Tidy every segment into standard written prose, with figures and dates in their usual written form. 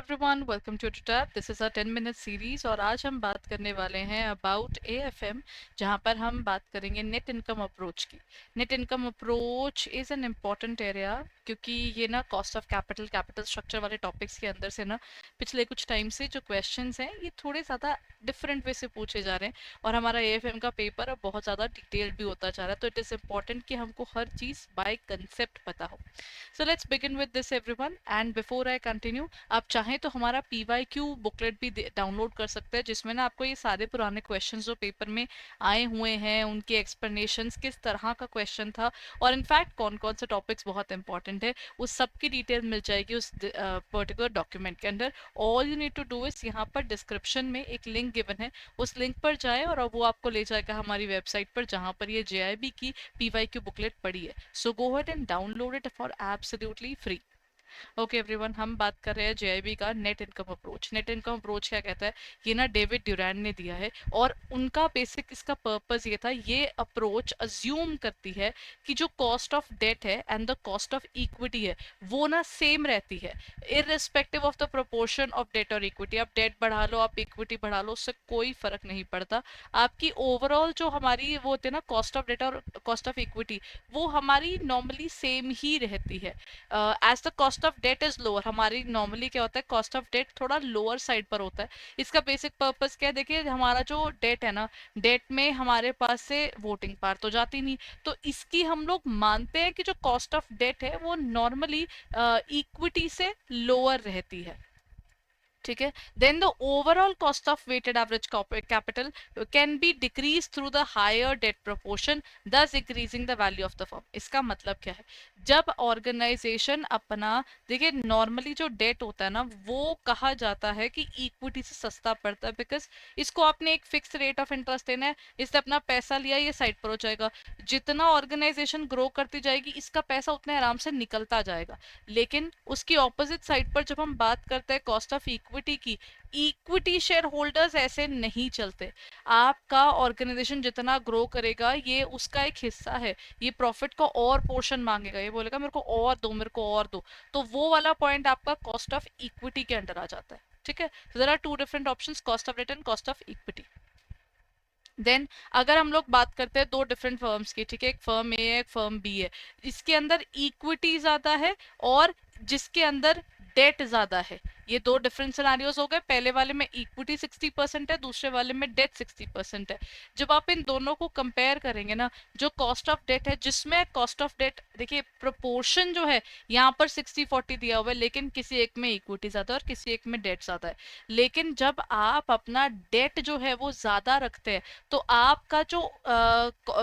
Everyone, welcome to tab. This is a 10 minute series और आज हम बात करने वाले हैं अबाउट एएफएम, जहां पर हम बात करेंगे नेट इनकम अप्रोच की। Net income approach is an important area, क्योंकि ये ना cost of capital, capital structure वाले टॉपिक्स के अंदर से ना पिछले कुछ टाइम से जो क्वेश्चंस हैं ये थोड़े ज़्यादा डिफरेंट वे से पूछे जा रहे हैं और हमारा एएफएम का पेपर अब बहुत ज़्यादा डिटेल्ड भी होता जा रहा है। तो इट इज़ इम्पॉर्टेंट कि हमको हर चीज़ बाय कंसेप्ट पता हो। So let's begin with this everyone, and before I continue, आप चाहें तो हमारा PYQ बुकलेट भी डाउनलोड कर सकते हैं, जिसमें ना आपको ये सारे पुराने क्वेश्चंस जो पेपर में आए हुए हैं उनके एक्सप्लेनेशंस, किस तरह का क्वेश्चन था और इनफैक्ट कौन कौन से टॉपिक्स बहुत इंपॉर्टेंट है, उस सब की डिटेल मिल जाएगी उस पर्टिकुलर डॉक्यूमेंट के अंदर। All you need to do is, यहाँ पर डिस्क्रिप्शन में एक लिंक गिवन है, उस लिंक पर जाए और अब वो आपको ले जाएगा हमारी वेबसाइट पर, जहाँ पर ये JIB की PYQ बुकलेट पड़ी है। So go ahead and download it for absolutely free. Okay everyone, हम बात कर रहे हैं JIB का net income approach. Net income approach क्या कहता है, ये ना डेविड ड्यूरैन ने दिया है और उनका बेसिक इसका पर्पस ये था, ये अप्रोच अज्यूम करती है कि जो कॉस्ट ऑफ डेट है and the cost of equity है वो ना सेम रहती है, irrespective of the proportion of debt और इक्विटी। आप डेट बढ़ा लो, आप इक्विटी बढ़ा लो, उससे कोई फर्क नहीं पड़ता। आपकी ओवरऑल जो हमारी वो होती है ना कॉस्ट ऑफ डेट और कॉस्ट ऑफ इक्विटी, वो हमारी नॉर्मली सेम ही रहती है। As the cost of debt is lower, हमारी नॉर्मली क्या होता है, कॉस्ट ऑफ डेट थोड़ा लोअर साइड पर होता है। इसका बेसिक पर्पस क्या है, देखिए हमारा जो डेट है ना, डेट में हमारे पास से वोटिंग पावर तो जाती नहीं, तो इसकी हम लोग मानते हैं कि जो कॉस्ट ऑफ डेट है वो नॉर्मली इक्विटी से लोअर रहती है। ठीक है, then the overall cost of weighted average capital can be decrease through the higher debt proportion, thus increasing the value of the firm. इसका मतलब क्या है, जब ऑर्गेनाइजेशन अपना, देखिए नॉर्मली जो डेट होता है ना वो कहा जाता है कि इक्विटी से सस्ता पड़ता है, बिकॉज इसको आपने एक फिक्स रेट ऑफ इंटरेस्ट देना है, इससे अपना पैसा लिया, ये साइड पर हो जाएगा। जितना ऑर्गेनाइजेशन ग्रो करती जाएगी इसका पैसा उतने आराम से निकलता जाएगा। लेकिन उसकी ऑपोजिट साइड पर जब हम बात करते हैं कॉस्ट ऑफ इक्विटी की, इक्विटी शेयर होल्डर्स ऐसे नहीं चलते। आपका ऑर्गेनाइजेशन जितना ग्रो करेगा ये उसका एक हिस्सा है, ये प्रॉफिट का और पोर्शन मांगेगा, ये बोलेगा मेरे को और दो, मेरे को और दो। तो वो वाला पॉइंट आपका कॉस्ट ऑफ इक्विटी के अंडर आ जाता है। ठीक है, there are two different options, cost of debt and cost of equity. Then अगर हम लोग बात करते हैं दो डिफरेंट फर्म्स की, ठीक है, एक फर्म ए है एक फर्म बी है, इसके अंदर इक्विटी ज्यादा है और जिसके अंदर डेट ज्यादा है, ये दो डिफरेंट सिनारियोज हो गए। पहले वाले में इक्विटी 60% है, दूसरे वाले में डेट 60% है। जब आप इन दोनों को कंपेयर करेंगे ना, जो कॉस्ट ऑफ डेट है, जिसमें कॉस्ट ऑफ डेट देखिए प्रोपोर्शन जो है यहाँ पर 60-40 दिया हुआ है, लेकिन किसी एक में इक्विटी ज्यादा है और किसी एक में डेट ज्यादा है। लेकिन जब आप अपना डेट जो है वो ज्यादा रखते हैं, तो आपका जो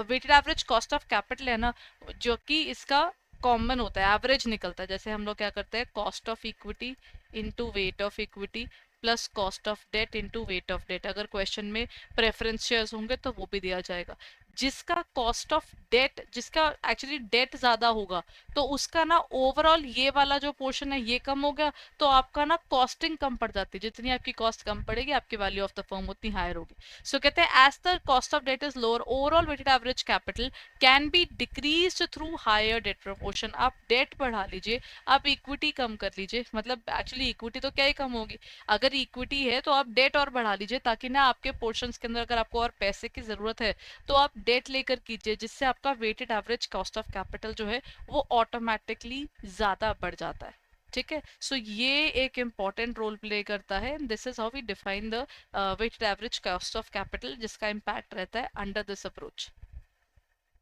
weighted average cost of capital है ना, जो कि इसका कॉमन होता है, एवरेज निकलता है। जैसे हम लोग क्या करते हैं, cost of equity into weight of equity plus cost of debt into weight of debt. अगर क्वेश्चन में प्रेफरेंस शेयर्स होंगे तो वो भी दिया जाएगा। जिसका कॉस्ट ऑफ डेट, जिसका एक्चुअली डेट ज्यादा होगा, तो उसका ना ओवरऑल ये वाला जो पोर्शन है ये कम हो गया, तो आपका ना कॉस्टिंग कम पड़ जाती है। जितनी आपकी कॉस्ट कम पड़ेगी आपकी वैल्यू ऑफ द फर्म उतनी हायर होगी। सो कहते हैं as the cost of debt is lower, overall weighted average capital can be decrease through higher debt proportion. आप डेट बढ़ा लीजिए, आप इक्विटी कम कर लीजिए, मतलब एक्चुअली इक्विटी तो क्या ही कम होगी, अगर इक्विटी है तो आप डेट और बढ़ा लीजिए, ताकि ना आपके पोर्शंस के अंदर अगर आपको और पैसे की जरूरत है तो आप डेट लेकर कीजिए, जिससे आपका weighted average cost of capital जो है वो ऑटोमेटिकली ज्यादा बढ़ जाता है। ठीक है, सो ये एक इंपॉर्टेंट रोल प्ले करता है। This is how we define the weighted average cost of capital, जिसका इम्पैक्ट रहता है अंडर दिस अप्रोच।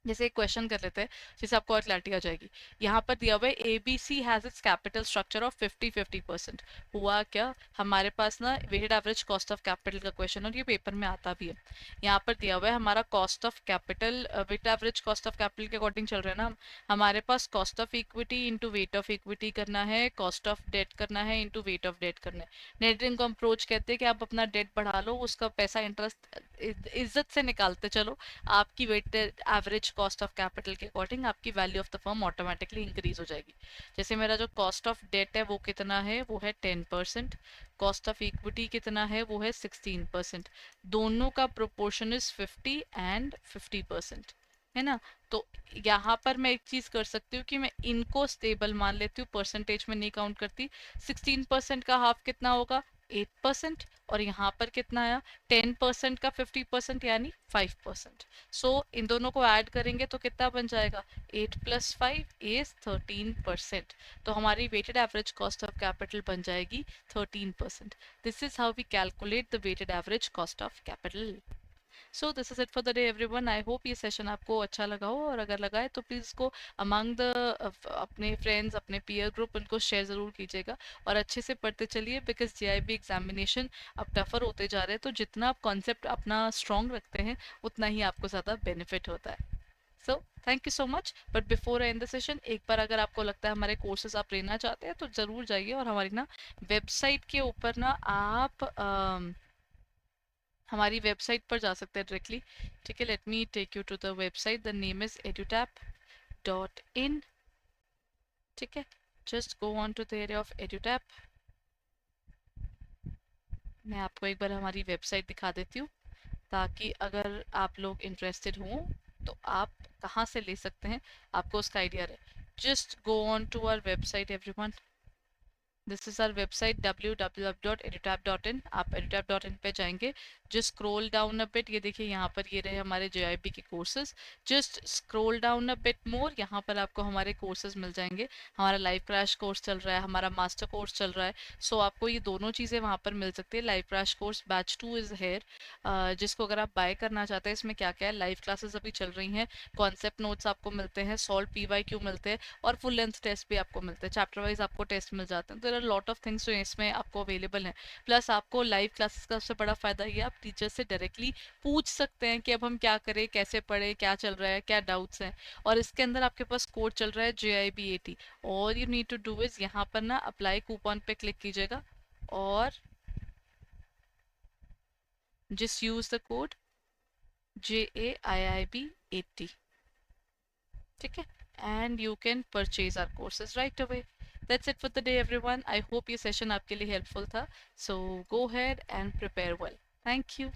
जैसे एक क्वेश्चन कर लेते हैं जिससे आपको और क्लैरिटी आ जाएगी। यहाँ पर दिया हुआ है ABC has its capital structure of 50-50%। हुआ क्या, हमारे पास ना weighted average cost of capital का क्वेश्चन, और ये पेपर में आता भी है। यहाँ पर दिया हुआ है हमारा cost of capital, weighted average cost of capital के अकॉर्डिंग चल रहे हैं ना हमारे पास cost of equity into weight of equity करना है, कॉस्ट ऑफ डेट करना है इंटू वेट ऑफ डेट करना है। नेट इनकम अप्रोच कहते हैं कि आप अपना डेट बढ़ा लो, उसका पैसा इंटरेस्ट इज्जत से निकालते चलो, आपकी weighted average cost of capital के अकॉर्डिंग आपकी value of the firm automatically increase हो जाएगी। जैसे मेरा जो कॉस्ट ऑफ डेट है वो कितना है, वो है 10%, कॉस्ट ऑफ इक्विटी कितना है, वो है 16%। दोनों का प्रोपोर्शन इज 50 एंड 50%। है ना। तो यहाँ पर मैं एक चीज कर सकती हूँ कि मैं इनको स्टेबल मान लेती हूँ, परसेंटेज में नहीं काउंट करती। 16% का हाफ कितना होगा, 8%। और यहाँ पर कितना आया, 10% का 50% यानी 5%। सो इन दोनों को ऐड करेंगे तो कितना बन जाएगा, 8 + 5 = 13%। तो हमारी weighted average cost of capital बन जाएगी 13%। This is how we calculate the weighted average cost of capital. So this is it for the day everyone. I hope ये सेशन आपको अच्छा लगा हो, और अगर लगा है तो प्लीज़ इसको अमंग द अपने फ्रेंड्स, अपने पीयर ग्रुप, उनको शेयर ज़रूर कीजिएगा। और अच्छे से पढ़ते चलिए, बिकॉज जेआईबी एग्जामिनेशन अब टफर होते जा रहे हैं, तो जितना आप कॉन्सेप्ट अपना स्ट्रॉन्ग रखते हैं उतना ही आपको ज़्यादा बेनिफिट होता है। So thank you so much. But before and the session, एक बार अगर आपको लगता है हमारे कोर्सेज आप लेना चाहते हैं तो ज़रूर जाइए, और हमारी ना वेबसाइट के ऊपर ना आप हमारी वेबसाइट पर जा सकते हैं डायरेक्टली। ठीक है, let me take you to the website, the name is edutap.in। ठीक है, just go on to the area of edutap। मैं आपको एक बार हमारी वेबसाइट दिखा देती हूँ, ताकि अगर आप लोग इंटरेस्टेड हों तो आप कहाँ से ले सकते हैं, आपको उसका आइडिया रहे। Just go on to our website everyone. This is our website www.edutap.in। आप edutap.in पे जाएंगे, जस्ट स्क्रॉल डाउन अ बिट, ये देखिए यहाँ पर ये रहे हमारे जेआईबी के courses. Just scroll down a bit more, यहाँ पर आपको हमारे कोर्सेज मिल जाएंगे। हमारा लाइव क्रैश कोर्स चल रहा है, हमारा मास्टर कोर्स चल रहा है। सो आपको ये दोनों चीज़ें वहाँ पर मिल सकती है। Live crash course batch 2 is here, जिसको अगर आप बाय करना चाहते हैं, इसमें क्या क्या है, लाइव क्लासेस अभी चल रही हैं, कॉन्सेप्ट नोट्स आपको मिलते हैं, सॉल्व पीवाईक्यू मिलते हैं, और फुल लेंथ टेस्ट भी आपको मिलते हैं। चैप्टर वाइज आपको टेस्ट मिल जाते हैं। There are lot of things जो इसमें आपको अवेलेबल हैं। प्लस आपको लाइव क्लासेस का सबसे बड़ा फायदा ये, आप टीचर से डायरेक्टली पूछ सकते हैं कि अब हम क्या करें, कैसे पढ़े, क्या चल रहा है, क्या डाउट्स हैं। और इसके अंदर आपके पास कोड चल रहा है JIB80। और you need to do is, यहाँ पर ना अप्लाई कूपन पे क्लिक कीजिएगा, और just use the code JAIIB80। ठीक है, and you can purchase our courses right away. That's it for the day everyone. I hope ये session आपके लिए helpful था. So go ahead and prepare well. Thank you.